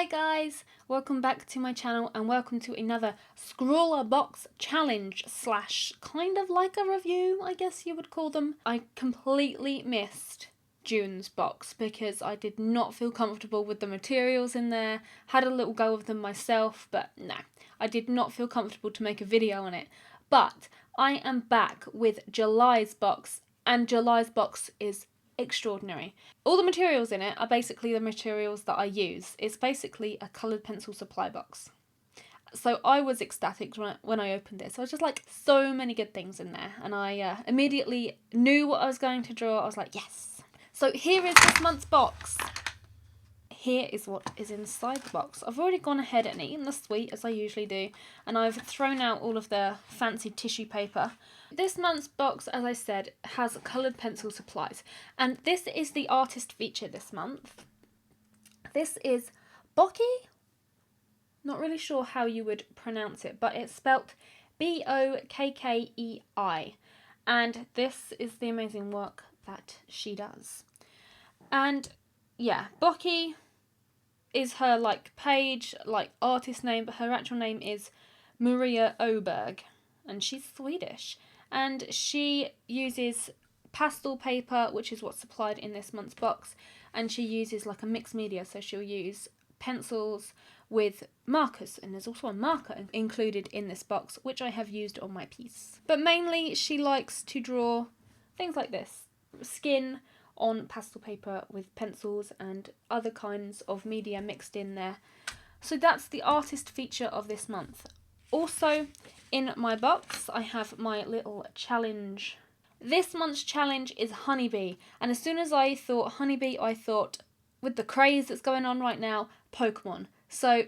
Hi guys, welcome back to my channel and welcome to another Scrawlr box challenge slash kind of like a review, I guess you would call them. I completely missed June's box because I did not feel comfortable with the materials in there. Had a little go of them myself, but no, I did not feel comfortable to make a video on it. But I am back with July's box, and July's box is extraordinary. All the materials in it are basically the materials that I use. It's basically a coloured pencil supply box. So I was ecstatic when I opened this. I was just like, so many good things in there, and I immediately knew what I was going to draw. I was like, yes. So here is this month's box. Here is what is inside the box. I've already gone ahead and eaten the sweet as I usually do, and I've thrown out all of the fancy tissue paper. This month's box, as I said, has coloured pencil supplies, and this is the artist feature this month. This is Bokkey. Not really sure how you would pronounce it, but it's spelt Bokkei, and this is the amazing work that she does. And yeah, Bokkey is her page, artist name, but her actual name is Maria Oberg, and she's Swedish. And she uses pastel paper, which is what's supplied in this month's box, and she uses a mixed media, so she'll use pencils with markers, and there's also a marker included in this box, which I have used on my piece. But mainly she likes to draw things like this, skin on pastel paper with pencils and other kinds of media mixed in there. So that's the artist feature of this month. Also in my box I have my little challenge. This month's challenge is Honeybee, and as soon as I thought Honeybee, I thought, with the craze that's going on right now, Pokemon. So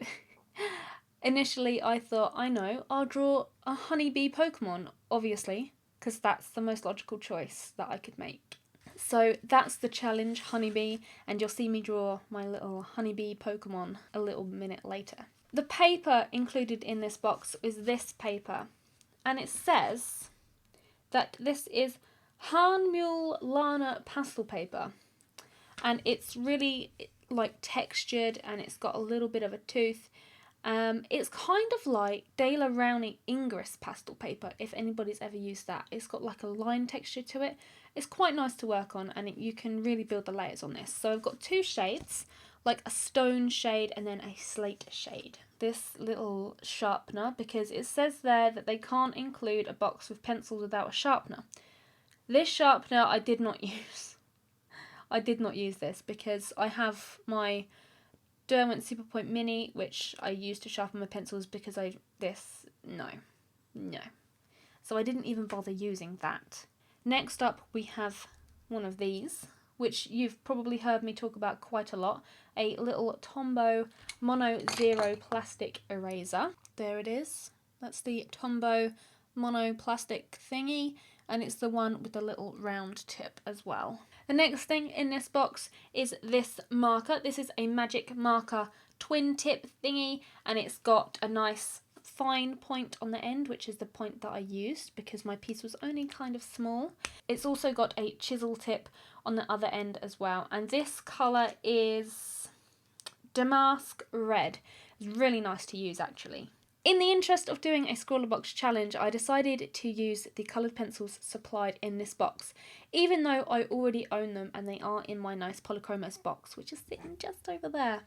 initially I thought, I know, I'll draw a Honeybee Pokemon, obviously, because that's the most logical choice that I could make. So that's the challenge, Honeybee, and you'll see me draw my little Honeybee Pokemon a little minute later. The paper included in this box is this paper, and it says that this is Hanmul Lana pastel paper, and it's really textured, and it's got a little bit of a tooth. It's kind of like Daler Rowney Ingress pastel paper, if anybody's ever used that. It's got a line texture to it. It's quite nice to work on, and you can really build the layers on this. So I've got two shades, a stone shade and then a slate shade. This little sharpener, because it says there that they can't include a box with pencils without a sharpener. This sharpener I did not use. I did not use this because I have my Derwent Superpoint Mini, which I use to sharpen my pencils, because no. So I didn't even bother using that. Next up we have one of these, which you've probably heard me talk about quite a lot, a little Tombow Mono Zero plastic eraser. There it is. That's the Tombow Mono plastic thingy, and it's the one with the little round tip as well. The next thing in this box is this marker. This is a magic marker twin tip thingy, and it's got a nice fine point on the end, which is the point that I used because my piece was only kind of small. It's also got a chisel tip on the other end as well, and this colour is Damask Red. It's really nice to use actually. In the interest of doing a Scrawlr box challenge, I decided to use the coloured pencils supplied in this box, even though I already own them and they are in my nice Polychromos box, which is sitting just over there.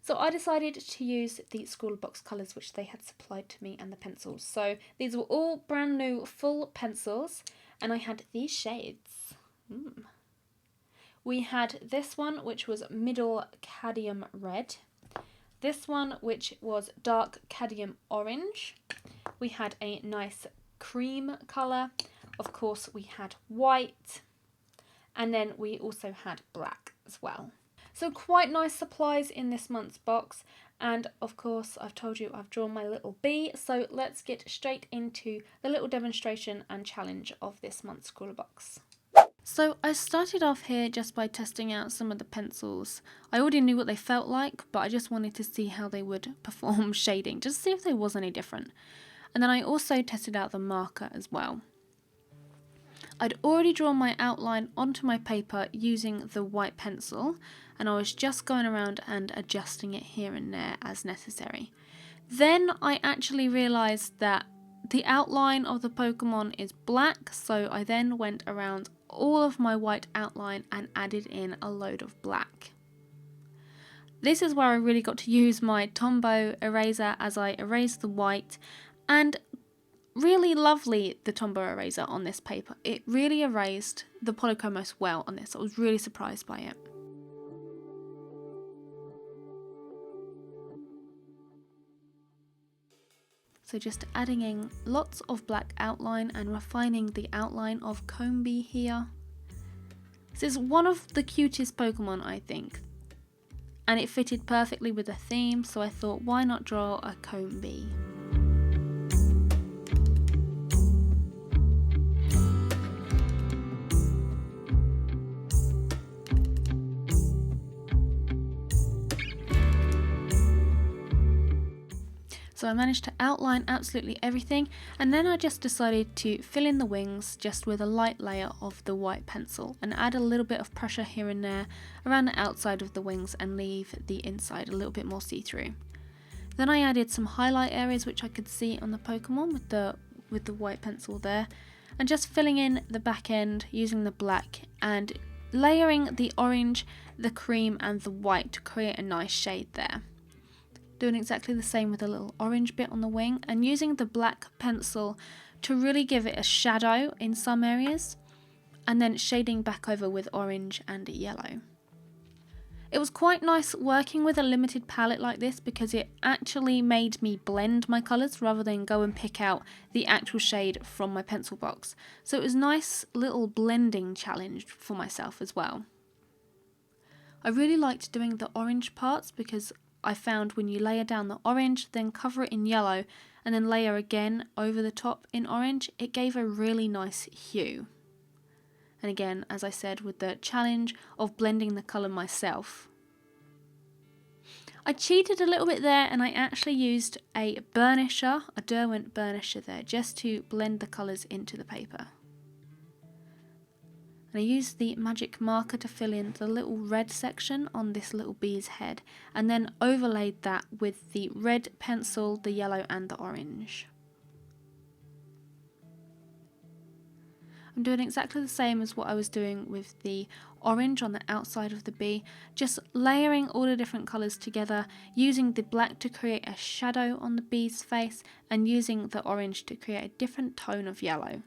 So I decided to use the Scrawlr box colours which they had supplied to me and the pencils. So these were all brand new full pencils, and I had these shades. We had this one, which was Middle Cadmium Red. This one, which was Dark Cadmium Orange. We had a nice cream colour. Of course, we had white. And then we also had black as well. So quite nice supplies in this month's box. And of course, I've told you I've drawn my little bee. So let's get straight into the little demonstration and challenge of this month's Scrawlr box. So I started off here just by testing out some of the pencils. I already knew what they felt like, but I just wanted to see how they would perform shading, just to see if they was any different. And then I also tested out the marker as well. I'd already drawn my outline onto my paper using the white pencil, and I was just going around and adjusting it here and there as necessary. Then I actually realised that the outline of the Pokemon is black, so I then went around all of my white outline and added in a load of black. This is where I really got to use my Tombow eraser as I erased the white, and really lovely, the Tombow eraser on this paper. It really erased the polychromos well on this. I was really surprised by it. So just adding in lots of black outline and refining the outline of Combee here. This is one of the cutest Pokemon, I think. And it fitted perfectly with the theme, so I thought, why not draw a Combee? So I managed to outline absolutely everything, and then I just decided to fill in the wings just with a light layer of the white pencil and add a little bit of pressure here and there around the outside of the wings and leave the inside a little bit more see-through. Then I added some highlight areas which I could see on the Pokemon with the white pencil there, and just filling in the back end using the black and layering the orange, the cream and the white to create a nice shade there. Doing exactly the same with a little orange bit on the wing and using the black pencil to really give it a shadow in some areas, and then shading back over with orange and yellow. It was quite nice working with a limited palette like this because it actually made me blend my colours rather than go and pick out the actual shade from my pencil box. So it was a nice little blending challenge for myself as well. I really liked doing the orange parts because I found when you layer down the orange, then cover it in yellow, and then layer again over the top in orange, it gave a really nice hue. And again, as I said, with the challenge of blending the colour myself. I cheated a little bit there and I actually used a burnisher, a Derwent burnisher there, just to blend the colours into the paper. And I used the magic marker to fill in the little red section on this little bee's head, and then overlaid that with the red pencil, the yellow and the orange. I'm doing exactly the same as what I was doing with the orange on the outside of the bee, just layering all the different colours together, using the black to create a shadow on the bee's face, and using the orange to create a different tone of yellow.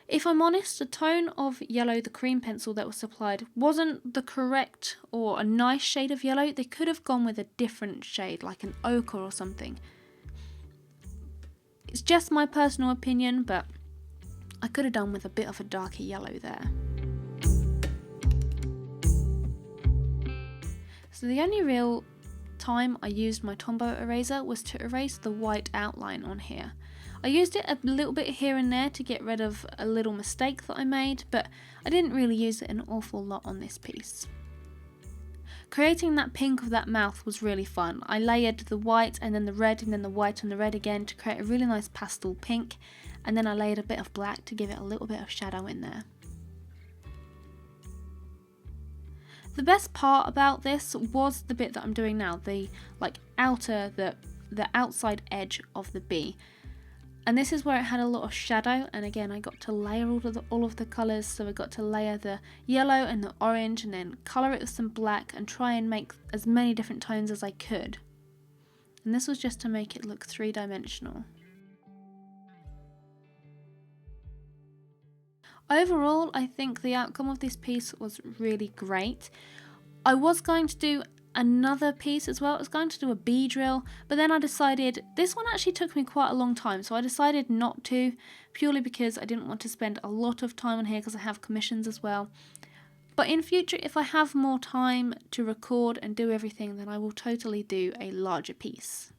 If I'm honest, the tone of yellow, the cream pencil that was supplied, wasn't the correct or a nice shade of yellow. They could have gone with a different shade, like an ochre or something. It's just my personal opinion, but I could have done with a bit of a darker yellow there. So the only real time I used my Tombow eraser was to erase the white outline on here. I used it a little bit here and there to get rid of a little mistake that I made, but I didn't really use it an awful lot on this piece. Creating that pink of that mouth was really fun. I layered the white and then the red and then the white and the red again to create a really nice pastel pink, and then I layered a bit of black to give it a little bit of shadow in there. The best part about this was the bit that I'm doing now, the outside edge of the bee. And this is where it had a lot of shadow, and again I got to layer all of the colours, so I got to layer the yellow and the orange and then colour it with some black and try and make as many different tones as I could. And this was just to make it look three-dimensional. Overall, I think the outcome of this piece was really great. I was going to do another piece as well. I was going to do a bee drill, but then I decided this one actually took me quite a long time, so I decided not to, purely because I didn't want to spend a lot of time on here because I have commissions as well. But in future, if I have more time to record and do everything, then I will totally do a larger piece.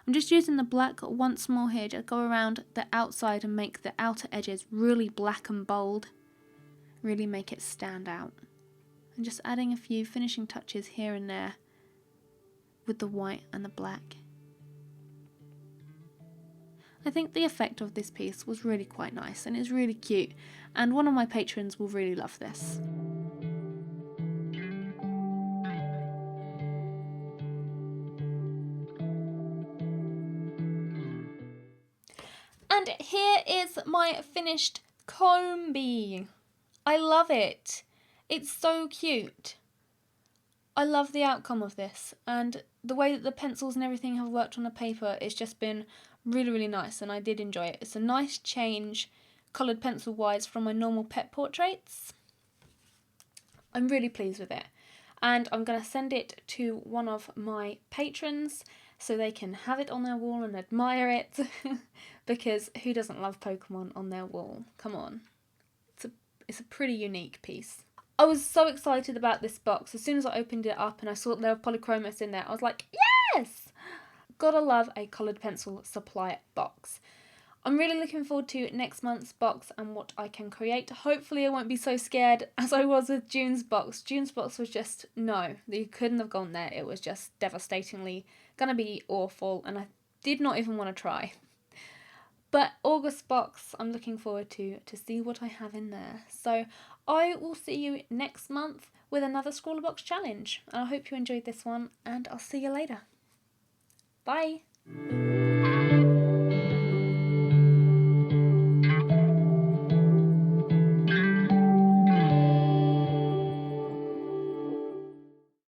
I'm just using the black once more here to go around the outside and make the outer edges really black and bold, really make it stand out. And just adding a few finishing touches here and there with the white and the black. I think the effect of this piece was really quite nice and it's really cute, and one of my patrons will really love this. And here is my finished combi. I love it. It's so cute. I love the outcome of this, and the way that the pencils and everything have worked on the paper, it's just been really, really nice, and I did enjoy it. It's a nice change, coloured pencil wise, from my normal pet portraits. I'm really pleased with it, and I'm going to send it to one of my patrons so they can have it on their wall and admire it, because who doesn't love Pokemon on their wall? Come on. It's a pretty unique piece. I was so excited about this box. As soon as I opened it up and I saw that there were polychromos in there, I was like, yes! Gotta love a coloured pencil supply box. I'm really looking forward to next month's box and what I can create. Hopefully I won't be so scared as I was with June's box. June's box was just, no, you couldn't have gone there. It was just devastatingly gonna be awful, and I did not even want to try. But August box, I'm looking forward to see what I have in there. So I will see you next month with another Scrawlr box challenge. And I hope you enjoyed this one, and I'll see you later. Bye!